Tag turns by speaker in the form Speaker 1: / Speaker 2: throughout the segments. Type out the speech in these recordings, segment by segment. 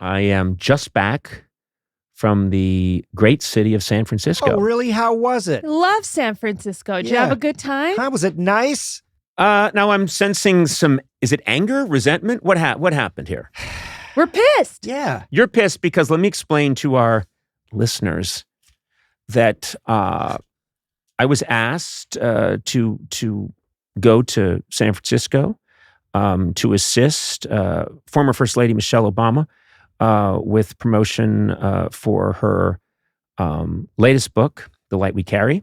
Speaker 1: I am just back from the great city of San Francisco.
Speaker 2: Oh, really? How was it?
Speaker 3: Love San Francisco. Did you have a good time?
Speaker 2: How was it? Nice?
Speaker 1: Now I'm sensing some, is it anger, resentment? What happened here?
Speaker 3: We're pissed.
Speaker 2: Yeah.
Speaker 1: You're pissed because let me explain to our listeners that I was asked to go to San Francisco to assist former First Lady Michelle Obama with promotion for her latest book, The Light We Carry.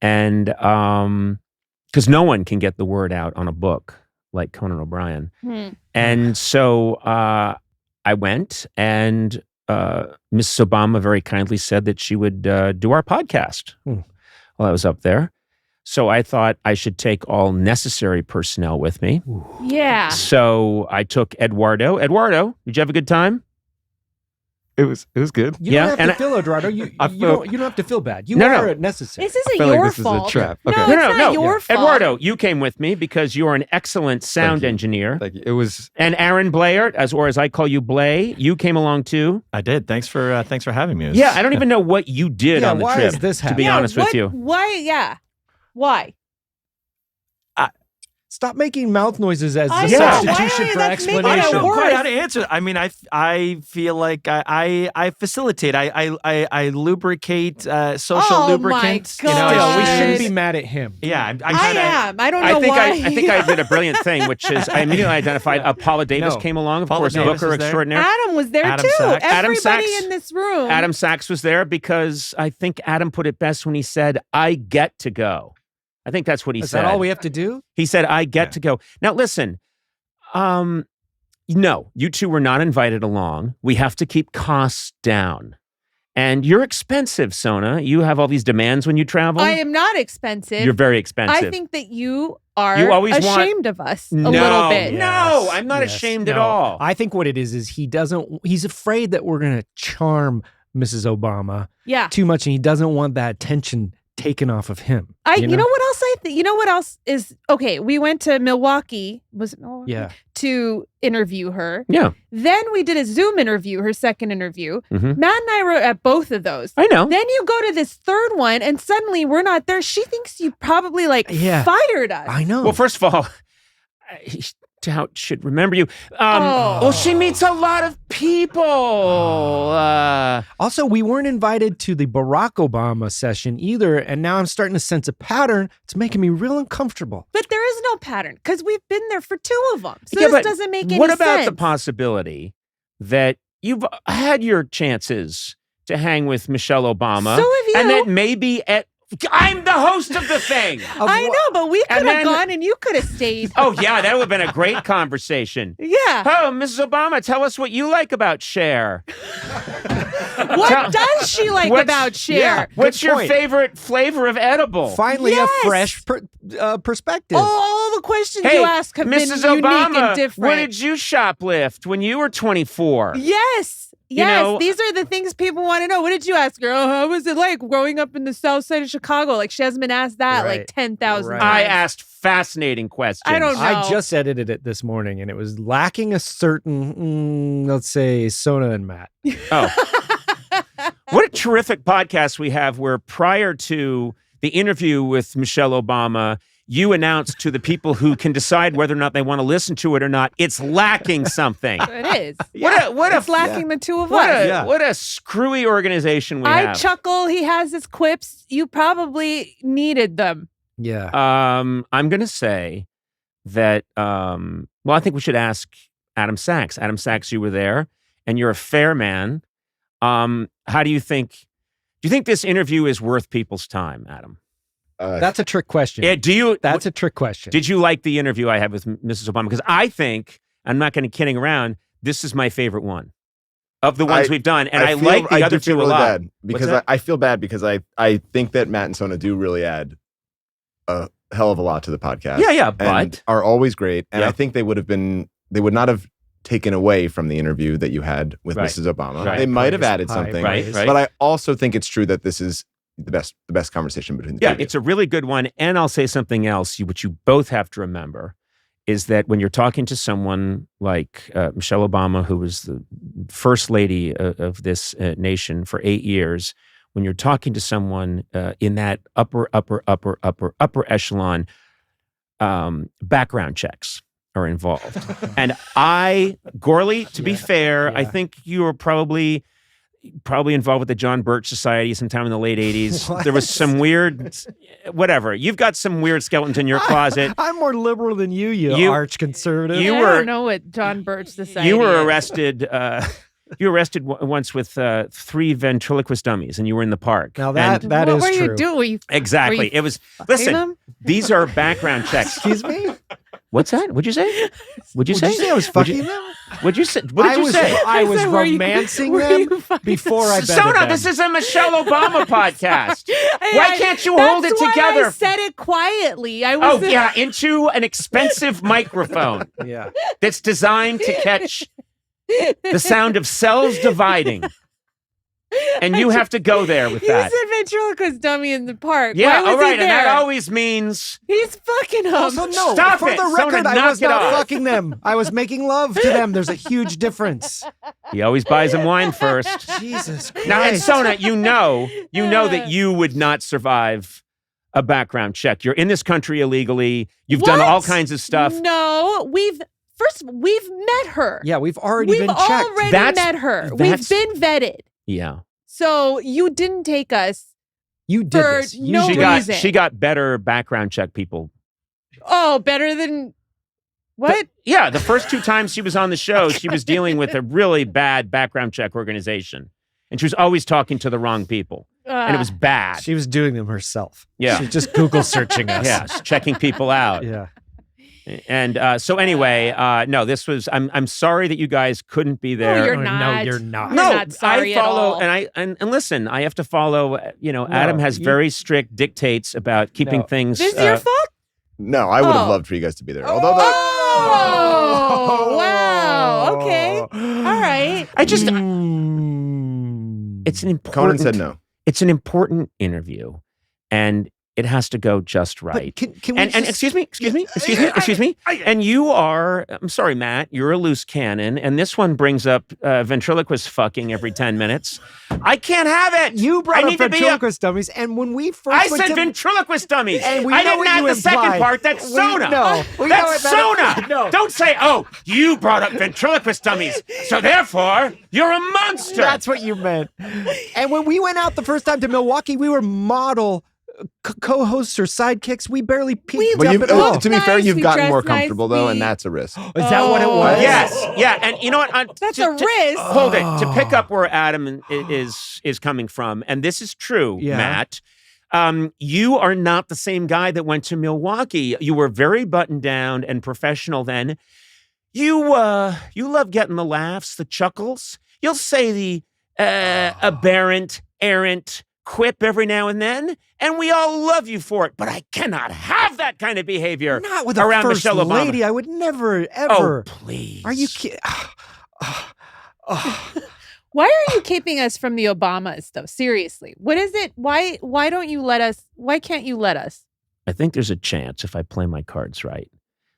Speaker 1: And because no one can get the word out on a book like Conan O'Brien. And so I went, and Mrs. Obama very kindly said that she would do our podcast while I was up there. So I thought I should take all necessary personnel with me.
Speaker 3: Yeah.
Speaker 1: So I took Eduardo. Eduardo, did you have a good time?
Speaker 4: It was good.
Speaker 2: You don't have to feel, Eduardo. You don't have to feel bad. You are necessary.
Speaker 3: This isn't your fault.
Speaker 4: This is a trap.
Speaker 3: No,
Speaker 4: Okay.
Speaker 3: it's not your fault.
Speaker 1: Eduardo, you came with me because you are an excellent sound engineer.
Speaker 4: Thank you. It was.
Speaker 1: And Aaron Blair, as I call you, Blay, you came along too.
Speaker 5: I did. Thanks for having me.
Speaker 1: I don't even know what you did on the
Speaker 2: why
Speaker 1: trip.
Speaker 2: is this
Speaker 1: to be
Speaker 2: happening?
Speaker 1: honest with you.
Speaker 3: Why? Yeah. Why?
Speaker 2: Stop making mouth noises as the
Speaker 3: I know.
Speaker 2: substitution
Speaker 3: Why
Speaker 2: for
Speaker 3: that's making
Speaker 5: I
Speaker 2: explanation.
Speaker 5: don't know
Speaker 3: worse.
Speaker 5: quite how to answer. I mean, I feel like I facilitate. I lubricate, social lubricant.
Speaker 3: My
Speaker 5: You know,
Speaker 3: God.
Speaker 2: We shouldn't be mad at him.
Speaker 5: Yeah,
Speaker 3: I am. I don't know why.
Speaker 1: I think I did a brilliant thing, which is I immediately identified Paula Davis
Speaker 2: No.
Speaker 1: came along, of
Speaker 5: Paula
Speaker 1: course,
Speaker 5: Davis
Speaker 1: Booker
Speaker 5: is there.
Speaker 1: extraordinaire.
Speaker 3: Adam was there
Speaker 5: Adam
Speaker 3: too.
Speaker 5: Sachs.
Speaker 1: Adam
Speaker 3: Everybody
Speaker 1: Sachs.
Speaker 3: in this room.
Speaker 1: Adam Sachs was there because I think Adam put it best when he said, "I get to go." I think that's what he
Speaker 2: Is
Speaker 1: said.
Speaker 2: that all we have to do?
Speaker 1: He said, "I get to go." Now, listen, no, you two were not invited along. We have to keep costs down. And you're expensive, Sona. You have all these demands when you travel.
Speaker 3: I am not expensive.
Speaker 1: You're very expensive.
Speaker 3: I think that you are
Speaker 1: You always want-
Speaker 3: ashamed of us a little bit.
Speaker 1: No, I'm not ashamed at all.
Speaker 2: I think what it is he's afraid that we're going to charm Mrs. Obama
Speaker 3: Yeah.
Speaker 2: too much, and he doesn't want that attention taken off of him.
Speaker 3: You know what else I think? You know what else is okay? We went to Milwaukee. Was it Milwaukee?
Speaker 2: Yeah.
Speaker 3: To interview her.
Speaker 1: Yeah.
Speaker 3: Then we did a Zoom interview, her second interview.
Speaker 1: Mhm.
Speaker 3: Matt and I wrote at both of those.
Speaker 1: I know.
Speaker 3: Then you go to this third one, and suddenly we're not there. She thinks you probably fired us.
Speaker 2: I know.
Speaker 1: Well, first of all, I doubt should remember you.
Speaker 3: Oh.
Speaker 1: Well, she meets a lot of people.
Speaker 2: Also, we weren't invited to the Barack Obama session either, and now I'm starting to sense a pattern. It's making me real uncomfortable.
Speaker 3: But there is no pattern because we've been there for two of them. So
Speaker 1: Yeah,
Speaker 3: this
Speaker 1: but
Speaker 3: doesn't make any
Speaker 1: what
Speaker 3: sense.
Speaker 1: about the possibility that you've had your chances to hang with Michelle Obama?
Speaker 3: So have you.
Speaker 1: And that maybe I'm the host of the thing.
Speaker 3: I know, but we
Speaker 1: And
Speaker 3: could have
Speaker 1: then-
Speaker 3: gone and you could have stayed.
Speaker 1: Oh, yeah, that would have been a great conversation.
Speaker 3: Yeah.
Speaker 1: Oh, Mrs. Obama, tell us what you like about Cher.
Speaker 3: What does she like about Cher?
Speaker 2: Yeah.
Speaker 1: What's
Speaker 2: Good
Speaker 1: your
Speaker 2: point.
Speaker 1: favorite flavor of edible?
Speaker 2: Finally,
Speaker 3: Yes.
Speaker 2: a fresh perspective.
Speaker 3: All the questions
Speaker 1: Hey,
Speaker 3: you ask have
Speaker 1: Mrs.
Speaker 3: been unique
Speaker 1: Obama,
Speaker 3: and different.
Speaker 1: what did you shoplift when you were 24?
Speaker 3: Yes.
Speaker 1: You
Speaker 3: Yes,
Speaker 1: know-
Speaker 3: these are the things people want to know. What did you ask her? Oh, how was it like growing up in the south side of Chicago? Like, she hasn't been asked that
Speaker 2: Right.
Speaker 3: like 10,000
Speaker 2: Right.
Speaker 1: I
Speaker 3: times.
Speaker 1: asked fascinating questions.
Speaker 3: I don't know.
Speaker 2: I just edited it this morning, and it was lacking a certain, let's say, Sona and Matt.
Speaker 1: Oh. What a terrific podcast we have where prior to the interview with Michelle Obama, you announced to the people who can decide whether or not they want to listen to it or not, it's lacking something.
Speaker 3: It is.
Speaker 1: It's
Speaker 3: lacking the two of
Speaker 1: what
Speaker 3: us.
Speaker 1: what a screwy organization we
Speaker 3: I
Speaker 1: have.
Speaker 3: chuckle. He has his quips. You probably needed them.
Speaker 2: Yeah.
Speaker 1: I'm going to say that, I think we should ask Adam Sachs. Adam Sachs, you were there, and you're a fair man. How do you think this interview is worth people's time, Adam?
Speaker 2: That's a trick question.
Speaker 1: Yeah,
Speaker 2: That's a trick question.
Speaker 1: Did you like the interview I had with Mrs. Obama? Because I think, I'm not going to kidding around, this is my favorite one of the ones we've done. And I like the other two a lot.
Speaker 4: Bad because I feel bad because I think that Matt and Sona do really add a hell of a lot to the podcast.
Speaker 1: Yeah,
Speaker 4: and
Speaker 1: but
Speaker 4: are always great. And
Speaker 1: Yeah.
Speaker 4: I think they would not have taken away from the interview that you had with
Speaker 1: Right.
Speaker 4: Mrs. Obama.
Speaker 1: Right.
Speaker 4: They might have
Speaker 2: Praise,
Speaker 4: added
Speaker 2: high
Speaker 4: something.
Speaker 1: Right,
Speaker 2: praise.
Speaker 1: right.
Speaker 4: But I also think it's true that this is the best conversation between the two
Speaker 1: yeah,
Speaker 4: of you.
Speaker 1: it's a really good one. And I'll say something else, which you both have to remember, is that when you're talking to someone like Michelle Obama, who was the first lady of this nation for 8 years, when you're talking to someone in that upper echelon, background checks are involved. And Gourley, to be fair, I think you were probably involved with the John Birch Society sometime in the late 80s.
Speaker 2: What?
Speaker 1: There was some weird, whatever. You've got some weird skeletons in your closet.
Speaker 2: I'm more liberal than you arch conservative.
Speaker 1: You
Speaker 3: I
Speaker 1: were-
Speaker 3: don't know what John Birch Society
Speaker 1: You were
Speaker 3: is.
Speaker 1: arrested. You were arrested once with 3 ventriloquist dummies, and you were in the park.
Speaker 2: Now
Speaker 1: And-
Speaker 2: that
Speaker 3: what
Speaker 2: is
Speaker 3: were
Speaker 2: true.
Speaker 3: you doing?
Speaker 1: exactly.
Speaker 3: Were you
Speaker 1: It was.
Speaker 3: fucking
Speaker 1: Listen,
Speaker 3: them?
Speaker 1: these are background checks.
Speaker 2: Excuse me?
Speaker 1: What's that? What'd you say? What'd you
Speaker 2: Did
Speaker 1: say?
Speaker 2: you say I was
Speaker 1: What'd
Speaker 2: fucking
Speaker 1: you-
Speaker 2: them?
Speaker 1: What'd you say? What did you say?
Speaker 2: I was
Speaker 3: said, were you-
Speaker 2: romancing
Speaker 3: were
Speaker 2: them
Speaker 3: you fucking-
Speaker 2: before I bedded
Speaker 1: Sona,
Speaker 2: them.
Speaker 1: this is a Michelle Obama podcast. Why can't you
Speaker 3: That's
Speaker 1: hold it
Speaker 3: why
Speaker 1: together?
Speaker 3: I said it quietly. I
Speaker 1: Oh,
Speaker 3: was.
Speaker 1: yeah, into an expensive microphone
Speaker 2: Yeah.
Speaker 1: that's designed to catch the sound of cells dividing. And you have to go there with
Speaker 3: He
Speaker 1: that.
Speaker 3: said ventriloquist dummy in the park.
Speaker 1: Yeah,
Speaker 3: Why was
Speaker 1: all right,
Speaker 3: he
Speaker 1: and that
Speaker 3: there?
Speaker 1: always means
Speaker 3: He's fucking them.
Speaker 2: Also, no.
Speaker 1: Stop
Speaker 2: for
Speaker 1: it.
Speaker 2: the
Speaker 1: Sona,
Speaker 2: record, I
Speaker 1: knock
Speaker 2: was
Speaker 1: it
Speaker 2: not
Speaker 1: off.
Speaker 2: fucking them. I was making love to them. There's a huge difference.
Speaker 1: he always buys them wine first.
Speaker 2: Jesus Christ.
Speaker 1: Now, and Sona, you know that you would not survive a background check. You're in this country illegally. You've done
Speaker 3: What?
Speaker 1: all kinds of stuff.
Speaker 3: No, we've met her.
Speaker 2: Yeah, we've already
Speaker 3: We've
Speaker 2: been checked.
Speaker 3: already
Speaker 1: That's-
Speaker 3: met her.
Speaker 1: that's-
Speaker 3: We've been vetted.
Speaker 1: Yeah.
Speaker 3: So you didn't take us.
Speaker 2: You did
Speaker 3: for
Speaker 2: this. You
Speaker 3: no
Speaker 2: did.
Speaker 3: reason.
Speaker 1: She got better background check people.
Speaker 3: Oh, better than what?
Speaker 1: Yeah, the first 2 times she was on the show, she was dealing with a really bad background check organization. And she was always talking to the wrong people. And it was bad.
Speaker 2: She was doing them herself.
Speaker 1: Yeah.
Speaker 2: She was just Google searching us.
Speaker 1: Yeah, checking people out.
Speaker 2: Yeah.
Speaker 1: And so anyway, no, this was. I'm sorry that you guys couldn't be there.
Speaker 3: you're
Speaker 2: Oh,
Speaker 3: not.
Speaker 2: No, you're not.
Speaker 3: You're not sorry
Speaker 1: I
Speaker 3: at
Speaker 1: follow,
Speaker 3: all.
Speaker 1: and listen. I have to follow. Adam has
Speaker 2: you-
Speaker 1: very strict dictates about keeping
Speaker 2: No.
Speaker 1: things.
Speaker 3: This is your fault?
Speaker 4: No, I would have
Speaker 3: Oh.
Speaker 4: loved for you guys to be there. Although the,
Speaker 3: Oh, wow. Okay. All right.
Speaker 1: I just.
Speaker 2: Mm.
Speaker 1: It's an important.
Speaker 4: Conan said no.
Speaker 1: It's an important interview, and it has to go just
Speaker 2: But
Speaker 1: right.
Speaker 2: can we
Speaker 1: And
Speaker 2: just-
Speaker 1: excuse me. And you are, I'm sorry, Matt, you're a loose cannon. And this one brings up ventriloquist fucking every 10 minutes. I can't have it.
Speaker 2: You brought
Speaker 1: I
Speaker 2: up
Speaker 1: need to be
Speaker 2: ventriloquist dummies, and when we first
Speaker 1: I
Speaker 2: went
Speaker 1: said
Speaker 2: to
Speaker 1: ventriloquist dummies.
Speaker 2: And we
Speaker 1: I
Speaker 2: know
Speaker 1: didn't
Speaker 2: what
Speaker 1: add
Speaker 2: you
Speaker 1: the second
Speaker 2: implied.
Speaker 1: part. That's Sona.
Speaker 2: No, we know
Speaker 1: That's
Speaker 2: it better.
Speaker 1: Sona.
Speaker 2: No.
Speaker 1: Don't say, oh, you brought up ventriloquist dummies. So therefore, you're a monster.
Speaker 2: That's what you meant. And when we went out the first time to Milwaukee, we were model co-hosts or sidekicks. We barely peeked
Speaker 4: Well,
Speaker 2: up
Speaker 4: you,
Speaker 2: at all.
Speaker 4: to be fair,
Speaker 3: Nice,
Speaker 4: you've
Speaker 3: we
Speaker 4: gotten more
Speaker 3: dress nice,
Speaker 4: comfortable though, and
Speaker 3: we-
Speaker 4: that's a risk.
Speaker 2: Is that what it was?
Speaker 1: Yes, yeah, and you know what?
Speaker 3: That's
Speaker 1: to-
Speaker 3: a
Speaker 1: to-
Speaker 3: risk.
Speaker 1: Hold it. To pick up where Adam is coming from, and this is true,
Speaker 2: Yeah.
Speaker 1: Matt. You are not the same guy that went to Milwaukee. You were very buttoned down and professional then. You love getting the laughs, the chuckles. You'll say the aberrant, errant quip every now and then, and we all love you for it. But I cannot have that kind of behavior
Speaker 2: Not with a
Speaker 1: around
Speaker 2: first
Speaker 1: Michelle Obama.
Speaker 2: lady. I would never,
Speaker 1: Oh,
Speaker 2: ever.
Speaker 1: please.
Speaker 2: Are you kidding?
Speaker 3: Why are you keeping us from the Obamas, though? Seriously. What is it? Why don't you let us? Why can't you let us?
Speaker 1: I think there's a chance if I play my cards right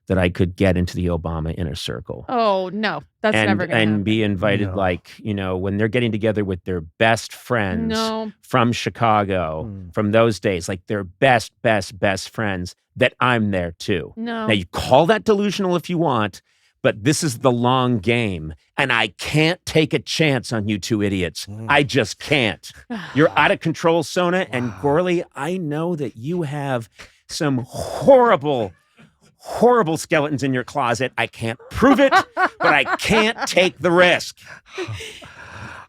Speaker 1: that I could get into the Obama inner circle.
Speaker 3: Oh, no. That's never going to
Speaker 1: and
Speaker 3: happen.
Speaker 1: be invited,
Speaker 2: No.
Speaker 1: like, when they're getting together with their best friends
Speaker 3: No.
Speaker 1: from Chicago
Speaker 2: Mm.
Speaker 1: from those days, like their best friends, that I'm there too.
Speaker 3: No.
Speaker 1: Now, you call that delusional if you want, but this is the long game, and I can't take a chance on you two idiots. I just can't. You're out of control, Sona, and Gourley, I know that you have some horrible skeletons in your closet. I can't prove it, but I can't take the risk.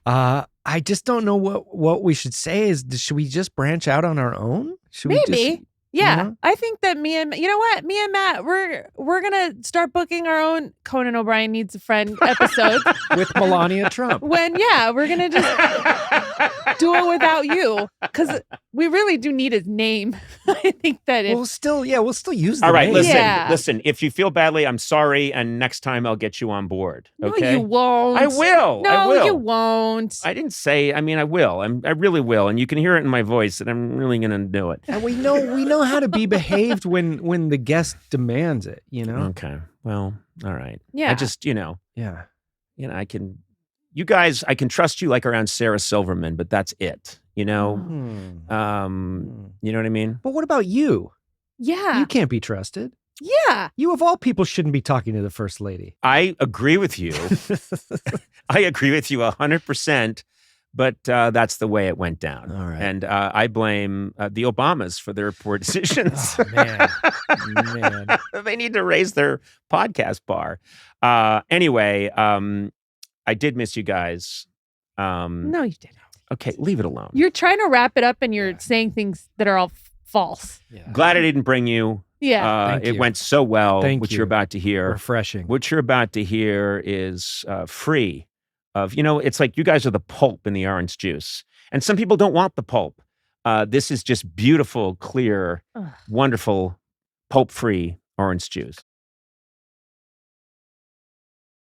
Speaker 2: I just don't know what we should say. Should we just branch out on our own? Should we
Speaker 3: Maybe.
Speaker 2: just,
Speaker 3: Yeah.
Speaker 2: know?
Speaker 3: I think that you know what? Me and Matt, we're going to start booking our own Conan O'Brien Needs a Friend episode.
Speaker 2: with Melania Trump?
Speaker 3: We're going to just do it without you because we really do need his name. I think that
Speaker 2: we'll still use the
Speaker 1: All right,
Speaker 2: name.
Speaker 1: listen,
Speaker 3: Yeah.
Speaker 1: listen. If you feel badly, I'm sorry, and next time I'll get you on board. Okay?
Speaker 3: No, you won't.
Speaker 1: I will.
Speaker 3: No,
Speaker 1: I will.
Speaker 3: you won't.
Speaker 1: I didn't say. I mean, I will. I really will, and you can hear it in my voice that I'm really going to do it.
Speaker 2: And we know how to be behaved when the guest demands it, you know?
Speaker 1: Okay. Well, all right.
Speaker 3: Yeah.
Speaker 1: I just,
Speaker 2: Yeah.
Speaker 1: I can. You guys, I can trust you like around Sarah Silverman, but that's it. You know. You know what I mean?
Speaker 2: But what about you?
Speaker 3: Yeah.
Speaker 2: You can't be trusted.
Speaker 3: Yeah.
Speaker 2: You of all people shouldn't be talking to the first lady.
Speaker 1: I agree with you. I agree with you 100%. But that's the way it went down.
Speaker 2: All right.
Speaker 1: And I blame the Obamas for their poor decisions.
Speaker 2: Oh, man.
Speaker 1: They need to raise their podcast bar. Anyway, I did miss you guys.
Speaker 3: No, you didn't.
Speaker 1: Okay, leave it alone.
Speaker 3: You're trying to wrap it up and you're saying things that are all false.
Speaker 2: Yeah.
Speaker 1: Glad I didn't bring you.
Speaker 3: Yeah.
Speaker 2: Thank
Speaker 1: It
Speaker 2: you.
Speaker 1: went so well.
Speaker 2: Thank
Speaker 1: What
Speaker 2: you.
Speaker 1: you're about to hear.
Speaker 2: Refreshing.
Speaker 1: What you're about to hear is free of, it's like you guys are the pulp in the orange juice. And some people don't want the pulp. This is just beautiful, clear,
Speaker 3: Ugh.
Speaker 1: wonderful, pulp-free orange juice.